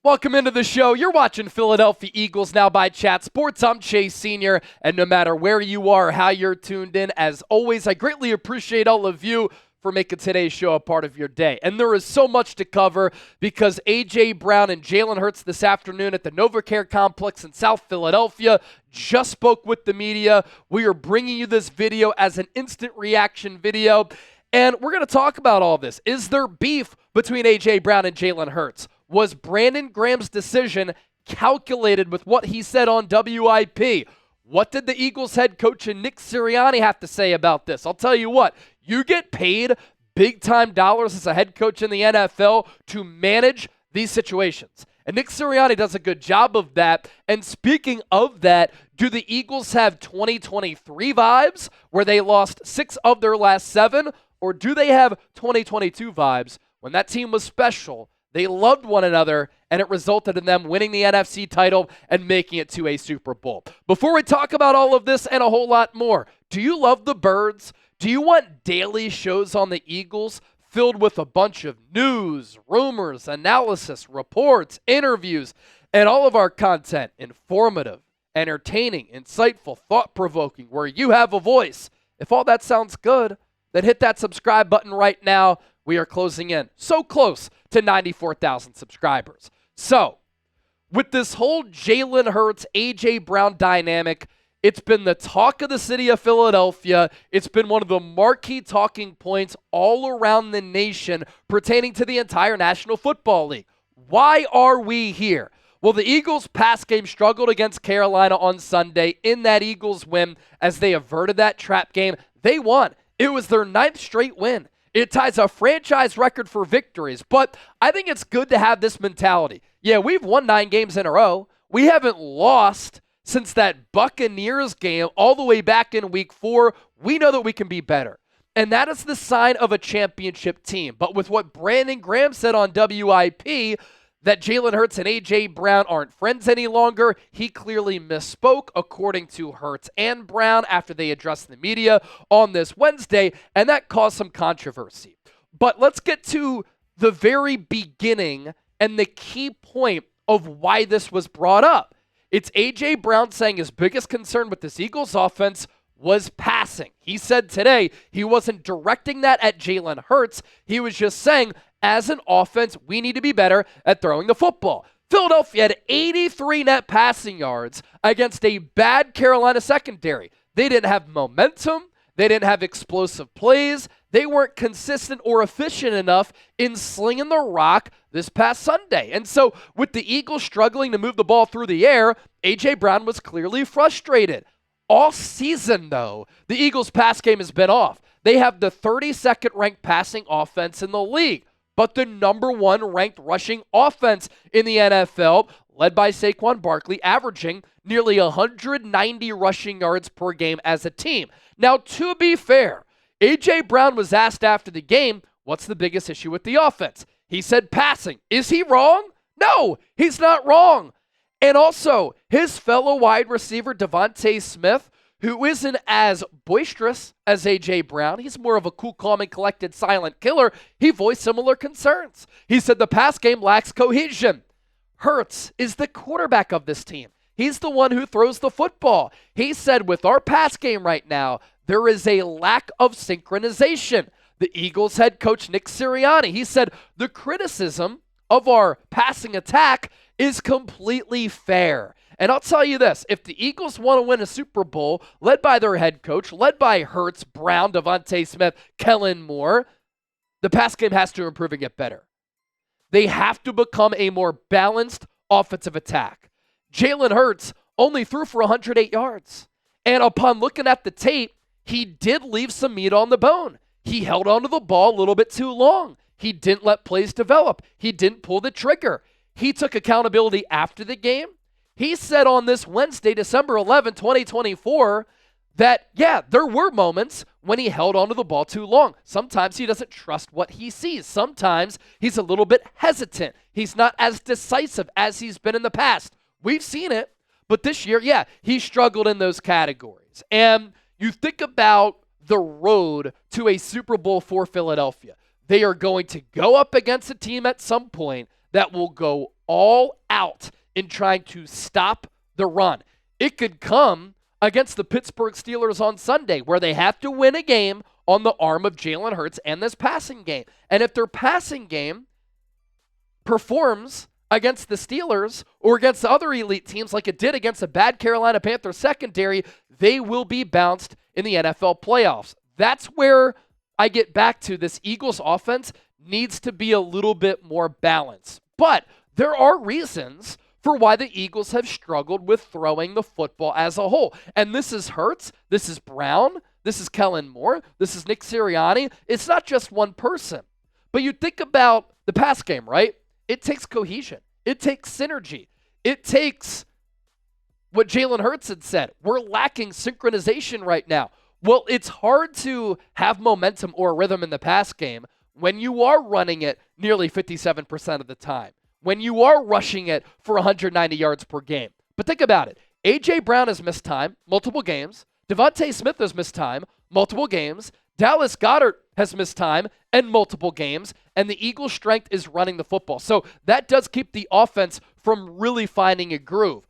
Welcome into the show. You're watching Philadelphia Eagles Now by Chat Sports. I'm Chase Sr., and no matter where you are or how you're tuned in, as always, I greatly appreciate all of you for making today's show a part of your day. And there is so much to cover because A.J. Brown and Jalen Hurts this afternoon at the NovaCare Complex in South Philadelphia just spoke with the media. We are bringing you this video as an instant reaction video, and we're going to talk about all this. Is there beef between A.J. Brown and Jalen Hurts? Was Brandon Graham's decision calculated with what he said on WIP? What did the Eagles head coach and Nick Sirianni have to say about this? I'll tell you what, you get paid big-time dollars as a head coach in the NFL to manage these situations. And Nick Sirianni does a good job of that. And speaking of that, do the Eagles have 2023 vibes where they lost 6 of their last 7? Or do they have 2022 vibes when that team was special? They loved one another, and it resulted in them winning the NFC title and making it to a Super Bowl. Before we talk about all of this and a whole lot more, do you love the birds? Do you want daily shows on the Eagles filled with a bunch of news, rumors, analysis, reports, interviews, and all of our content informative, entertaining, insightful, thought-provoking, where you have a voice? If all that sounds good, then hit that subscribe button right now. We are closing in so close to 94,000 subscribers. So, with this whole Jalen Hurts, A.J. Brown dynamic, it's been the talk of the city of Philadelphia. It's been one of the marquee talking points all around the nation pertaining to the entire National Football League. Why are we here? Well, the Eagles' pass game struggled against Carolina on Sunday in that Eagles win as they averted that trap game. They won. It was their 9th straight win. It ties a franchise record for victories, but I think it's good to have this mentality. Yeah, we've won 9 games in a row. We haven't lost since that Buccaneers game all the way back in week 4. We know that we can be better, and that is the sign of a championship team. But with what Brandon Graham said on WIP, that Jalen Hurts and A.J. Brown aren't friends any longer, he clearly misspoke, according to Hurts and Brown, after they addressed the media on this Wednesday, and that caused some controversy. But let's get to the very beginning and the key point of why this was brought up. It's A.J. Brown saying his biggest concern with this Eagles offense was passing. He said today he wasn't directing that at Jalen Hurts. He was just saying, as an offense, we need to be better at throwing the football. Philadelphia had 83 net passing yards against a bad Carolina secondary. They didn't have momentum. They didn't have explosive plays. They weren't consistent or efficient enough in slinging the rock this past Sunday. And so with the Eagles struggling to move the ball through the air, A.J. Brown was clearly frustrated. All season, though, the Eagles' pass game has been off. They have the 32nd ranked passing offense in the league, but the number 1 ranked rushing offense in the NFL, led by Saquon Barkley, averaging nearly 190 rushing yards per game as a team. Now, to be fair, A.J. Brown was asked after the game, what's the biggest issue with the offense? He said passing. Is he wrong? No, he's not wrong. And also, his fellow wide receiver, Devontae Smith, who isn't as boisterous as A.J. Brown, he's more of a cool, calm, and collected silent killer, he voiced similar concerns. He said the pass game lacks cohesion. Hurts is the quarterback of this team. He's the one who throws the football. He said with our pass game right now, there is a lack of synchronization. The Eagles head coach Nick Sirianni, he said the criticism of our passing attack is completely fair. And I'll tell you this, if the Eagles want to win a Super Bowl, led by their head coach, led by Hurts, Brown, Devontae Smith, Kellen Moore, the pass game has to improve and get better. They have to become a more balanced offensive attack. Jalen Hurts only threw for 108 yards. And upon looking at the tape, he did leave some meat on the bone. He held onto the ball a little bit too long. He didn't let plays develop. He didn't pull the trigger. He took accountability after the game. He said on this Wednesday, December 11, 2024, that, yeah, there were moments when he held onto the ball too long. Sometimes he doesn't trust what he sees. Sometimes he's a little bit hesitant. He's not as decisive as he's been in the past. We've seen it, but this year, yeah, he struggled in those categories. And you think about the road to a Super Bowl for Philadelphia. They are going to go up against a team at some point that will go all out in trying to stop the run. It could come against the Pittsburgh Steelers on Sunday, where they have to win a game on the arm of Jalen Hurts and this passing game. And if their passing game performs against the Steelers or against the other elite teams like it did against a bad Carolina Panthers secondary, they will be bounced in the NFL playoffs. That's where I get back to this Eagles offense needs to be a little bit more balanced. But there are reasons for why the Eagles have struggled with throwing the football as a whole. And this is Hurts, this is Brown, this is Kellen Moore, this is Nick Sirianni. It's not just one person. But you think about the pass game, right? It takes cohesion. It takes synergy. It takes what Jalen Hurts had said. We're lacking synchronization right now. Well, it's hard to have momentum or rhythm in the pass game when you are running it nearly 57% of the time, when you are rushing it for 190 yards per game. But think about it. A.J. Brown has missed time, multiple games. Devontae Smith has missed time, multiple games. Dallas Goedert has missed time and multiple games, and the Eagles' strength is running the football. So that does keep the offense from really finding a groove.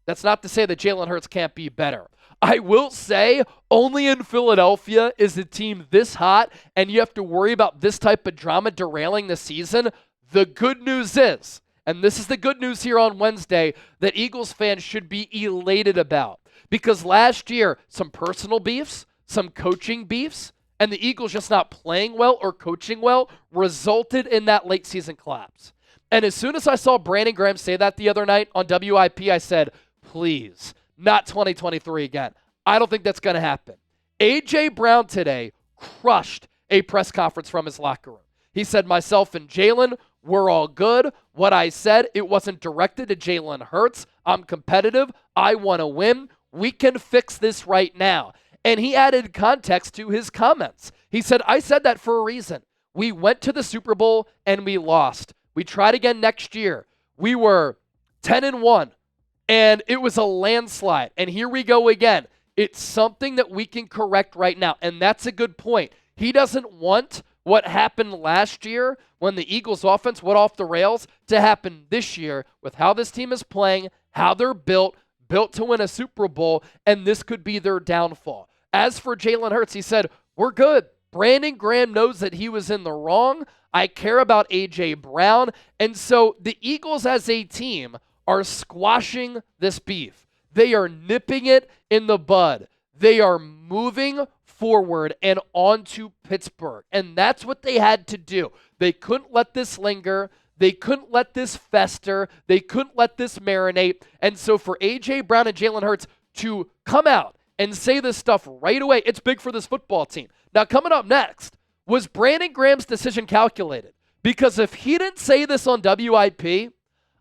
That's not to say that Jalen Hurts can't be better. I will say only in Philadelphia is the team this hot, and you have to worry about this type of drama derailing the season. The good news is, and this is the good news here on Wednesday, that Eagles fans should be elated about. Because last year, some personal beefs, some coaching beefs, and the Eagles just not playing well or coaching well resulted in that late season collapse. And as soon as I saw Brandon Graham say that the other night on WIP, I said, please, not 2023 again. I don't think that's going to happen. A.J. Brown today crushed a press conference from his locker room. He said, myself and Jalen, we're all good. What I said, it wasn't directed to Jalen Hurts. I'm competitive. I want to win. We can fix this right now. And he added context to his comments. He said, I said that for a reason. We went to the Super Bowl and we lost. We tried again next year. We were 10-1. And it was a landslide. And here we go again. It's something that we can correct right now. And that's a good point. He doesn't want what happened last year when the Eagles offense went off the rails to happen this year with how this team is playing, how they're built to win a Super Bowl, and this could be their downfall. As for Jalen Hurts, he said, we're good. Brandon Graham knows that he was in the wrong. I care about A.J. Brown. And so the Eagles as a team are squashing this beef. They are nipping it in the bud. They are moving forward and on to Pittsburgh. And that's what they had to do. They couldn't let this linger. They couldn't let this fester. They couldn't let this marinate. And so for A.J. Brown and Jalen Hurts to come out and say this stuff right away, it's big for this football team. Now, coming up next, was Brandon Graham's decision calculated? Because if he didn't say this on WIP,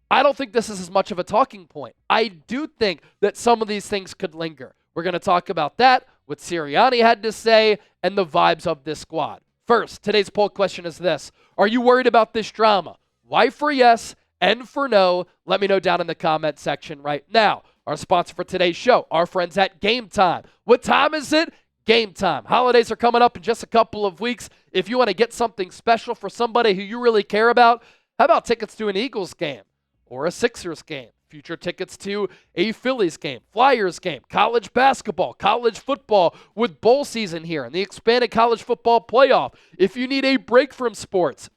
I don't think this is as much of a talking point. I do think that some of these things could linger. We're going to talk about that, what Sirianni had to say, and the vibes of this squad. First, today's poll question is this. Are you worried about this drama? Y for yes, N for no. Let me know down in the comment section right now. Our sponsor for today's show, our friends at GameTime. What time is it? Game time. Holidays are coming up in just a couple of weeks. If you want to get something special for somebody who you really care about, how about tickets to an Eagles game or a Sixers game? Future tickets to a Phillies game, Flyers game, college basketball, college football with bowl season here and the expanded college football playoff. If you need a break from sports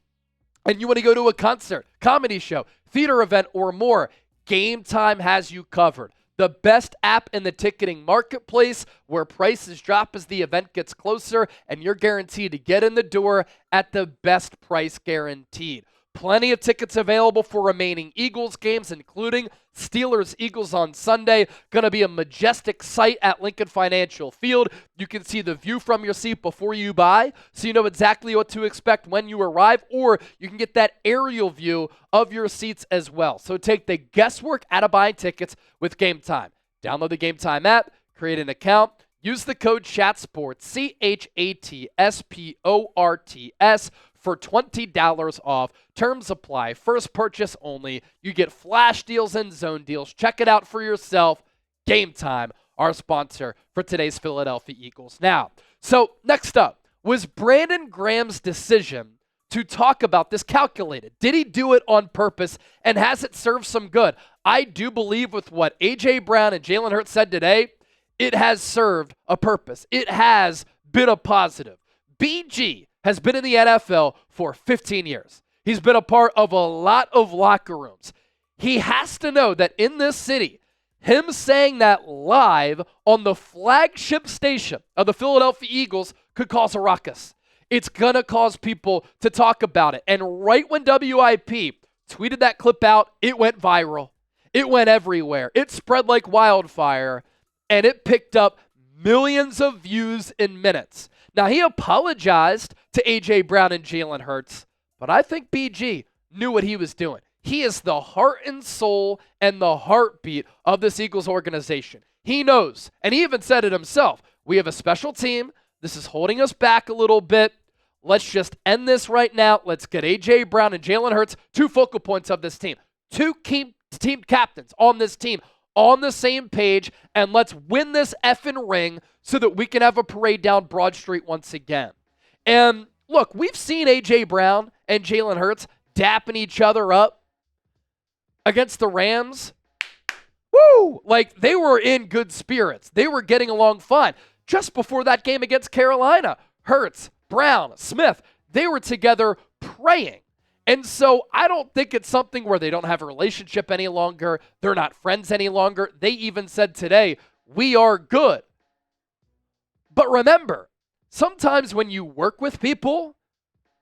and you want to go to a concert, comedy show, theater event, or more, Game Time has you covered. The best app in the ticketing marketplace where prices drop as the event gets closer and you're guaranteed to get in the door at the best price guaranteed. Plenty of tickets available for remaining Eagles games, including Steelers-Eagles on Sunday. Going to be a majestic sight at Lincoln Financial Field. You can see the view from your seat before you buy, so you know exactly what to expect when you arrive, or you can get that aerial view of your seats as well. So take the guesswork out of buying tickets with Game Time. Download the Game Time app, create an account, use the code CHATSPORTS, CHATSPORTS, for $20 off. Terms apply. First purchase only. You get flash deals and zone deals. Check it out for yourself. Game Time, our sponsor for today's Philadelphia Eagles. Now, so next up was Brandon Graham's decision to talk about this calculated. Did he do it on purpose, and has it served some good? I do believe with what A.J. Brown and Jalen Hurts said today, it has served a purpose. It has been a positive. BG has been in the NFL for 15 years. He's been a part of a lot of locker rooms. He has to know that in this city, him saying that live on the flagship station of the Philadelphia Eagles could cause a ruckus. It's going to cause people to talk about it. And right when WIP tweeted that clip out, it went viral. It went everywhere. It spread like wildfire, and it picked up millions of views in minutes. Now, he apologized to A.J. Brown and Jalen Hurts, but I think BG knew what he was doing. He is the heart and soul and the heartbeat of this Eagles organization. He knows, and he even said it himself, we have a special team. This is holding us back a little bit. Let's just end this right now. Let's get A.J. Brown and Jalen Hurts, two focal points of this team, two key team captains on this team, on the same page, and let's win this effing ring so that we can have a parade down Broad Street once again. And look, we've seen A.J. Brown and Jalen Hurts dapping each other up against the Rams. Woo! Like, they were in good spirits. They were getting along fine. Just before that game against Carolina, Hurts, Brown, Smith, they were together praying. And so I don't think it's something where they don't have a relationship any longer. They're not friends any longer. They even said today, we are good. But remember, sometimes when you work with people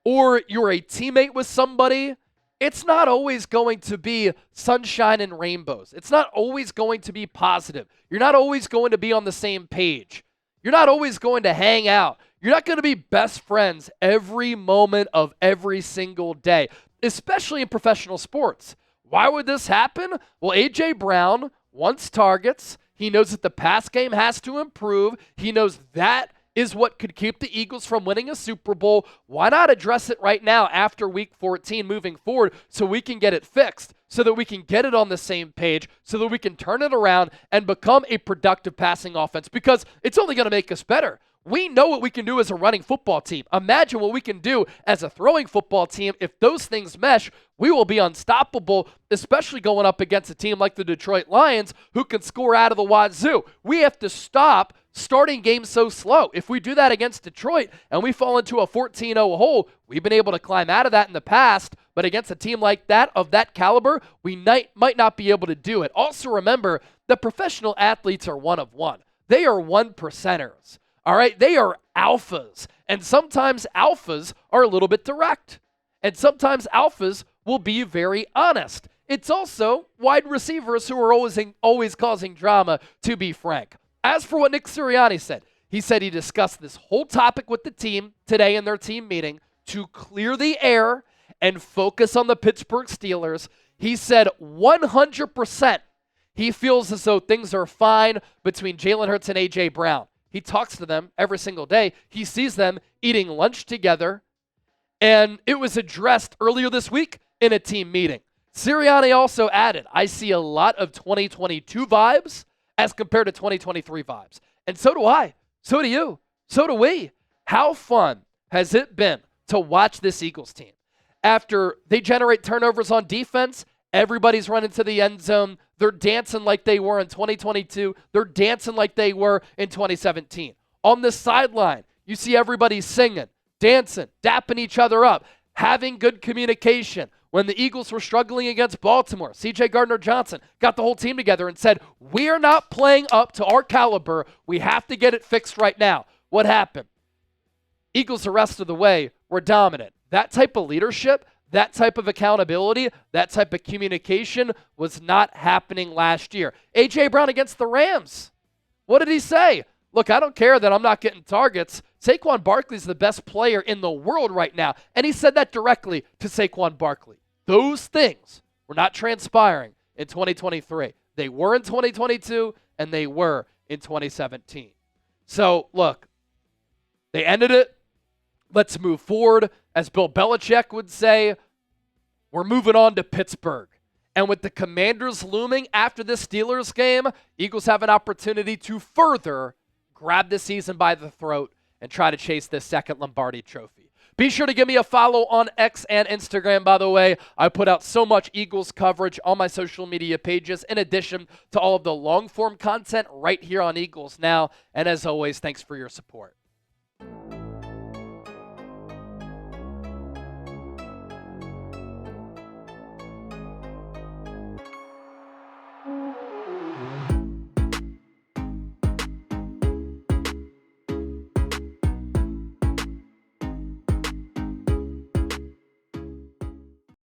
or you're a teammate with somebody, it's not always going to be sunshine and rainbows. It's not always going to be positive. You're not always going to be on the same page. You're not always going to hang out. You're not going to be best friends every moment of every single day, especially in professional sports. Why would this happen? Well, A.J. Brown wants targets. He knows that the pass game has to improve. He knows that is what could keep the Eagles from winning a Super Bowl. Why not address it right now after Week 14 moving forward so we can get it fixed, so that we can get it on the same page, so that we can turn it around and become a productive passing offense, because it's only going to make us better. We know what we can do as a running football team. Imagine what we can do as a throwing football team. If those things mesh, we will be unstoppable, especially going up against a team like the Detroit Lions who can score out of the wazoo. We have to stop starting games so slow. If we do that against Detroit and we fall into a 14-0 hole, we've been able to climb out of that in the past, but against a team like that, of that caliber, we might not be able to do it. Also remember that professional athletes are one of one. They are 1%ers. All right, they are alphas, and sometimes alphas are a little bit direct, and sometimes alphas will be very honest. It's also wide receivers who are always causing drama, to be frank. As for what Nick Sirianni said, he said he discussed this whole topic with the team today in their team meeting to clear the air and focus on the Pittsburgh Steelers. He said 100% he feels as though things are fine between Jalen Hurts and A.J. Brown. He talks to them every single day. He sees them eating lunch together. And it was addressed earlier this week in a team meeting. Sirianni also added, I see a lot of 2022 vibes as compared to 2023 vibes. And so do I. So do you. So do we. How fun has it been to watch this Eagles team? After they generate turnovers on defense, everybody's running to the end zone. They're dancing like they were in 2022. They're dancing like they were in 2017. On the sideline, you see everybody singing, dancing, dapping each other up, having good communication. When the Eagles were struggling against Baltimore, C.J. Gardner-Johnson got the whole team together and said, we're not playing up to our caliber. We have to get it fixed right now. What happened? Eagles the rest of the way were dominant. That type of leadership, that type of accountability, that type of communication was not happening last year. A.J. Brown against the Rams. What did he say? Look, I don't care that I'm not getting targets. Saquon Barkley is the best player in the world right now. And he said that directly to Saquon Barkley. Those things were not transpiring in 2023. They were in 2022, and they were in 2017. So, look, they ended it. Let's move forward. As Bill Belichick would say, we're moving on to Pittsburgh. And with the Commanders looming after this Steelers game, Eagles have an opportunity to further grab the season by the throat and try to chase this second Lombardi trophy. Be sure to give me a follow on X and Instagram, by the way. I put out so much Eagles coverage on my social media pages, in addition to all of the long-form content right here on Eagles Now. And as always, thanks for your support.